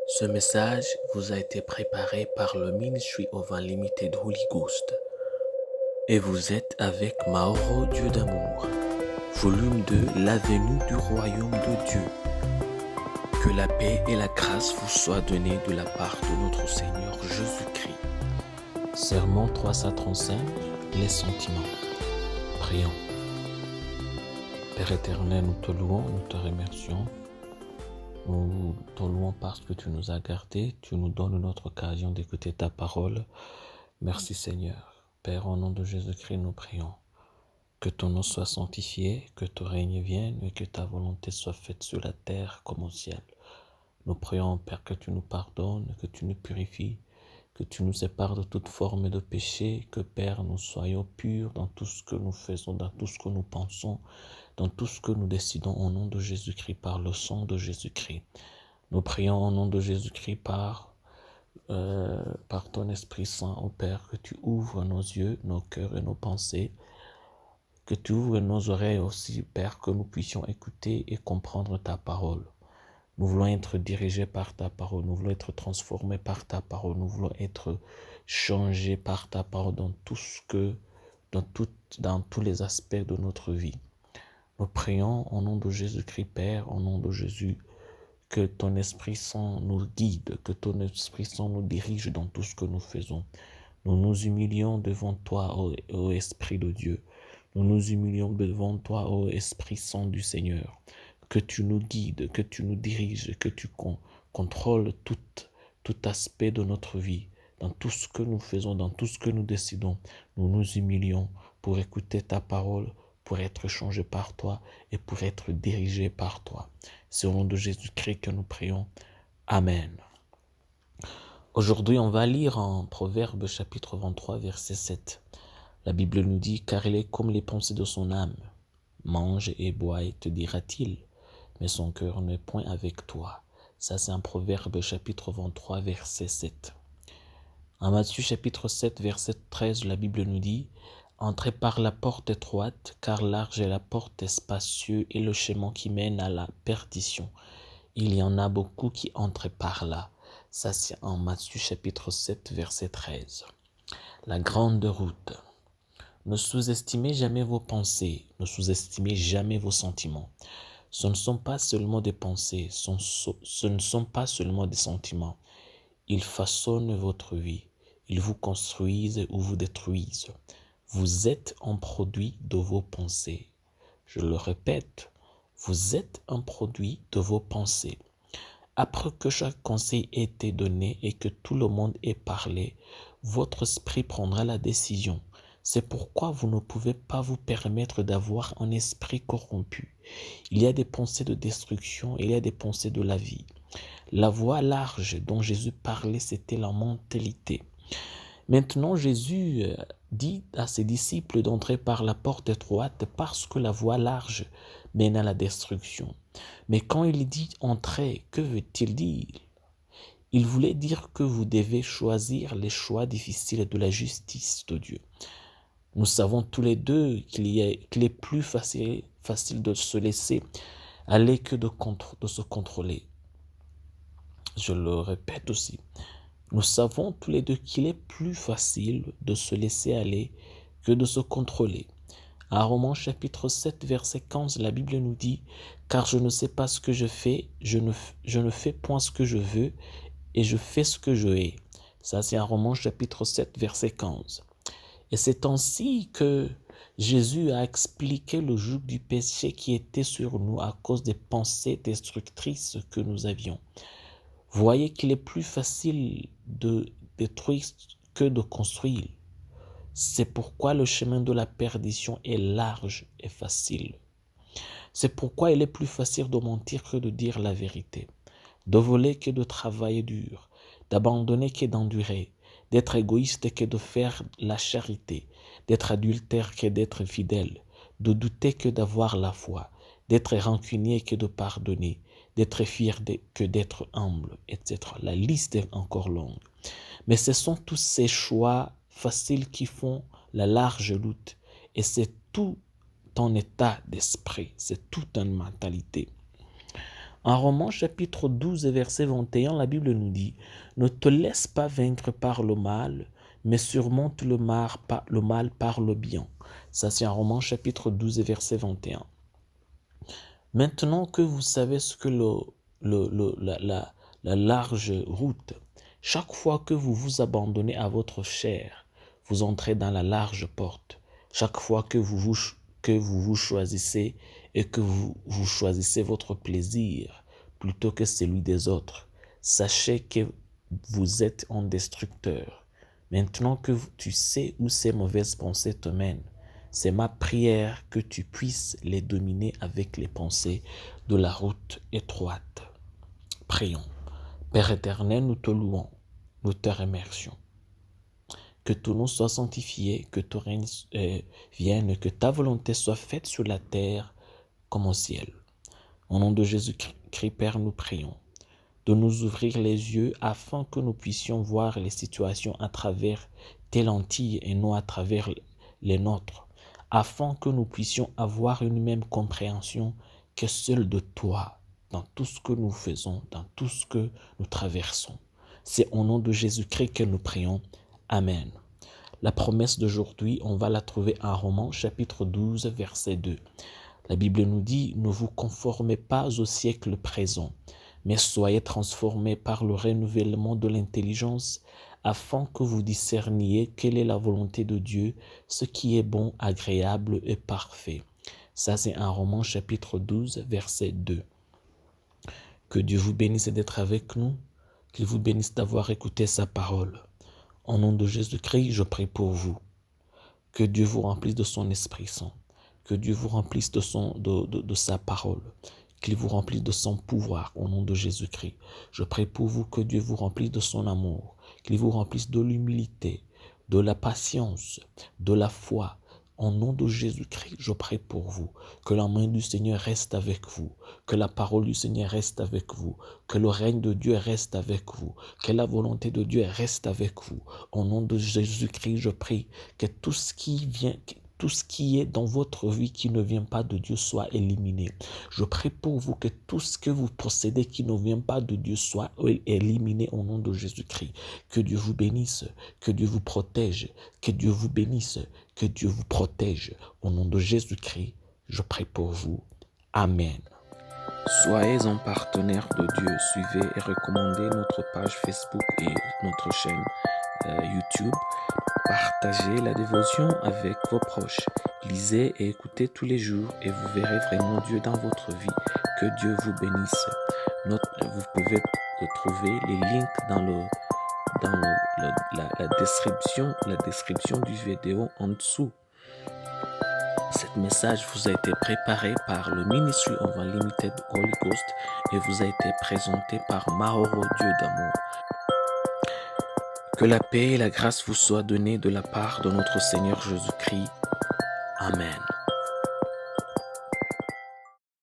Ce message vous a été préparé par le Ministry of Unlimited Holy Ghost et vous êtes avec Mauro Dieu d'amour, volume 2, l'avenue du royaume de Dieu. Que la paix et la grâce vous soient données de la part de notre Seigneur Jésus-Christ. Sermon 335, les sentiments. Prions. Père éternel, nous te louons, nous te remercions. Nous te louons parce que tu nous as gardés, tu nous donnes notre occasion d'écouter ta parole. Merci Seigneur. Père, au nom de Jésus-Christ, nous prions. Que ton nom soit sanctifié, que ton règne vienne et que ta volonté soit faite sur la terre comme au ciel. Nous prions, Père, que tu nous pardonnes, que tu nous purifies, que tu nous sépares de toute forme de péché, que, Père, nous soyons purs dans tout ce que nous faisons, dans tout ce que nous pensons, dans tout ce que nous décidons au nom de Jésus-Christ, par le sang de Jésus-Christ. Nous prions au nom de Jésus-Christ par ton Esprit Saint, ô Père, que tu ouvres nos yeux, nos cœurs et nos pensées, que tu ouvres nos oreilles aussi, Père, que nous puissions écouter et comprendre ta parole. Nous voulons être dirigés par ta parole, nous voulons être transformés par ta parole, nous voulons être changés par ta parole dans tous les aspects de notre vie. Nous prions au nom de Jésus-Christ, Père, au nom de Jésus, que ton Esprit Saint nous guide, que ton Esprit Saint nous dirige dans tout ce que nous faisons. Nous nous humilions devant toi, ô Esprit de Dieu. Nous nous humilions devant toi, ô Esprit Saint du Seigneur. Que tu nous guides, que tu nous diriges, que tu contrôles tout aspect de notre vie. Dans tout ce que nous faisons, dans tout ce que nous décidons, nous nous humilions pour écouter ta parole, pour être changés par toi et pour être dirigés par toi. C'est au nom de Jésus-Christ que nous prions. Amen. Aujourd'hui, on va lire en Proverbe chapitre 23, verset 7. La Bible nous dit « Car il est comme les pensées de son âme. Mange et bois, te dira-t-il, mais son cœur n'est point avec toi. » Ça, c'est un Proverbe chapitre 23, verset 7. En Matthieu chapitre 7, verset 13, la Bible nous dit « Entrez par la porte étroite, car large est la porte, spacieux est le chemin qui mène à la perdition. Il y en a beaucoup qui entrent par là. » Ça, c'est en Matthieu chapitre 7, verset 13. La grande route. Ne sous-estimez jamais vos pensées, ne sous-estimez jamais vos sentiments. Ce ne sont pas seulement des pensées, ce ne sont pas seulement des sentiments. Ils façonnent votre vie, ils vous construisent ou vous détruisent. Vous êtes un produit de vos pensées. Je le répète, vous êtes un produit de vos pensées. Après que chaque conseil ait été donné et que tout le monde ait parlé, votre esprit prendra la décision. C'est pourquoi vous ne pouvez pas vous permettre d'avoir un esprit corrompu. Il y a des pensées de destruction, il y a des pensées de la vie. La voie large dont Jésus parlait, c'était la mentalité. Maintenant, Jésus dit à ses disciples d'entrer par la porte étroite parce que la voie large mène à la destruction. Mais quand il dit entrer, que veut-il dire? Il voulait dire que vous devez choisir les choix difficiles de la justice de Dieu. Nous savons tous les deux qu'il est plus facile de se laisser aller que de se contrôler. Je le répète aussi. Nous savons tous les deux qu'il est plus facile de se laisser aller que de se contrôler. À Romains chapitre 7, verset 15, la Bible nous dit « Car je ne sais pas ce que je fais, je ne fais point ce que je veux, et je fais ce que je hais. » Ça, c'est à Romains chapitre 7, verset 15. Et c'est ainsi que Jésus a expliqué le joug du péché qui était sur nous à cause des pensées destructrices que nous avions. Voyez qu'il est plus facile de détruire que de construire. C'est pourquoi le chemin de la perdition est large et facile. C'est pourquoi il est plus facile de mentir que de dire la vérité, de voler que de travailler dur, d'abandonner que d'endurer, d'être égoïste que de faire la charité, d'être adultère que d'être fidèle, de douter que d'avoir la foi, d'être rancunier que de pardonner, d'être fier que d'être humble, etc. La liste est encore longue. Mais ce sont tous ces choix faciles qui font la large route. Et c'est tout ton état d'esprit, c'est toute une mentalité. En Romains chapitre 12 verset 21, la Bible nous dit « Ne te laisse pas vaincre par le mal, mais surmonte le mal par le bien. » Ça c'est en Romains chapitre 12 verset 21. Maintenant que vous savez ce que la large route, chaque fois que vous vous abandonnez à votre chair, vous entrez dans la large porte. Chaque fois que vous vous choisissez et que vous choisissez votre plaisir plutôt que celui des autres, sachez que vous êtes un destructeur. Maintenant que tu sais où ces mauvaises pensées te mènent, c'est ma prière que tu puisses les dominer avec les pensées de la route étroite. Prions. Père éternel, nous te louons, nous te remercions. Que ton nom soit sanctifié, que ton règne vienne, que ta volonté soit faite sur la terre comme au ciel. Au nom de Jésus-Christ, Père, nous prions de nous ouvrir les yeux afin que nous puissions voir les situations à travers tes lentilles et non à travers les nôtres, afin que nous puissions avoir une même compréhension que celle de toi dans tout ce que nous faisons, dans tout ce que nous traversons. C'est au nom de Jésus-Christ que nous prions. Amen. La promesse d'aujourd'hui, on va la trouver en Romains chapitre 12, verset 2. La Bible nous dit « Ne vous conformez pas au siècle présent, mais soyez transformés par le renouvellement de l'intelligence, afin que vous discerniez quelle est la volonté de Dieu, ce qui est bon, agréable et parfait. » Ça, c'est en Romains chapitre 12, verset 2. Que Dieu vous bénisse d'être avec nous, qu'il vous bénisse d'avoir écouté sa parole. Au nom de Jésus-Christ, je prie pour vous. Que Dieu vous remplisse de son Esprit Saint. Que Dieu vous remplisse de sa parole. Qu'il vous remplisse de son pouvoir au nom de Jésus-Christ. Je prie pour vous que Dieu vous remplisse de son amour. Qu'il vous remplisse de l'humilité, de la patience, de la foi. Au nom de Jésus-Christ, je prie pour vous. Que la main du Seigneur reste avec vous. Que la parole du Seigneur reste avec vous. Que le règne de Dieu reste avec vous. Que la volonté de Dieu reste avec vous. Au nom de Jésus-Christ, je prie que tout ce qui est dans votre vie qui ne vient pas de Dieu soit éliminé. Je prie pour vous que tout ce que vous possédez qui ne vient pas de Dieu soit éliminé au nom de Jésus-Christ. Que Dieu vous bénisse, que Dieu vous protège, que Dieu vous bénisse, que Dieu vous protège. Au nom de Jésus-Christ, je prie pour vous. Amen. Soyez un partenaire de Dieu. Suivez et recommandez notre page Facebook et notre chaîne YouTube. Partagez la dévotion avec vos proches. Lisez et écoutez tous les jours et vous verrez vraiment Dieu dans votre vie. Que Dieu vous bénisse. Vous pouvez retrouver les links dans la description du vidéo en dessous. Cet message vous a été préparé par le Ministry of Unlimited Holy Ghost et vous a été présenté par Mahoro Dieu d'amour. Que la paix et la grâce vous soient données de la part de notre Seigneur Jésus-Christ. Amen.